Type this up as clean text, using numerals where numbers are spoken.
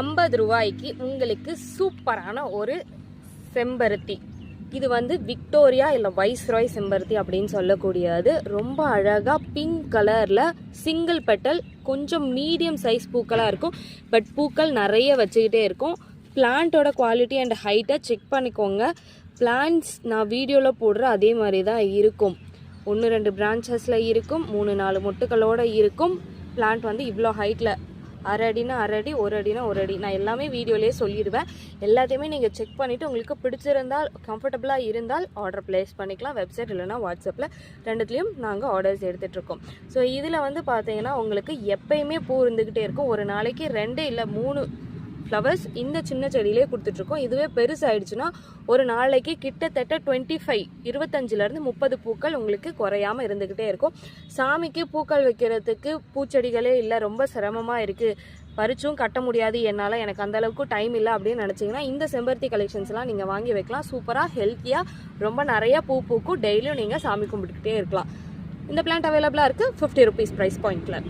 50 ரூபாய்க்கு உங்களுக்கு சூப்பரான ஒரு செம்பருத்தி. இது வந்து விக்டோரியா இல்லை வைஸ்ராய் செம்பருத்தி அப்படின்னு சொல்லக்கூடியது. ரொம்ப அழகாக பிங்க் கலரில் சிங்கிள் பெட்டல், கொஞ்சம் மீடியம் சைஸ் பூக்களாக இருக்கும். பட் பூக்கள் நிறைய வச்சுக்கிட்டே இருக்கும். பிளான்ட்டோட குவாலிட்டி அண்ட் ஹைட்டை செக் பண்ணிக்கோங்க. பிளான்ட்ஸ் நான் வீடியோவில் போடுற அதே மாதிரி தான் இருக்கும். 1-2 பிரான்ச்சஸில் இருக்கும், 3-4 மொட்டுக்களோடு இருக்கும். பிளான்ட் வந்து இவ்வளோ ஹைட்டில், 1/2 அடினா 1/2 அடி, 1 அடினா 1 அடி. நான் எல்லாமே வீடியோலேயே சொல்லிடுவேன். எல்லாத்தையுமே நீங்கள் செக் பண்ணிவிட்டு உங்களுக்கு பிடிச்சிருந்தால், கம்ஃபர்டபுளாக இருந்தால் ஆர்டர் ப்ளேஸ் பண்ணிக்கலாம். வெப்சைட் இல்லைனா வாட்ஸ்அப்பில், ரெண்டுத்துலேயும் நாங்கள் ஆர்டர்ஸ் எடுத்துகிட்ருக்கோம். ஸோ இதில் வந்து பார்த்தீங்கன்னா உங்களுக்கு எப்பயுமே பூ இருந்துக்கிட்டே இருக்கும். ஒரு நாளைக்கு 2 இல்லை 3 ஃப்ளவர்ஸ் இந்த சின்ன செடியிலே கொடுத்துட்ருக்கோம். இதுவே பெருசாகிடுச்சுன்னா ஒரு நாளைக்கு கிட்டத்தட்ட 25-25லேருந்து 30 பூக்கள் உங்களுக்கு குறையாமல் இருந்துக்கிட்டே இருக்கும். சாமிக்கு பூக்கள் வைக்கிறதுக்கு பூச்செடிகளே இல்லை, ரொம்ப சிரமமாக இருக்குது, பறிச்சும் கட்ட முடியாது என்னால், எனக்கு அந்தளவுக்கு டைம் இல்லை அப்படின்னு நினச்சிங்கன்னா இந்த செம்பருத்தி கலெக்ஷன்ஸ்லாம் நீங்கள் வாங்கி வைக்கலாம். சூப்பராக ஹெல்த்தியாக ரொம்ப நிறையா பூ பூக்கும். டெய்லியும் நீங்கள் சாமி கும்பிட்டுக்கிட்டே இருக்கலாம். இந்த பிளான்ட் அவைலபிளாக இருக்குது 50 rupees ப்ரைஸ் பாயிண்டில்.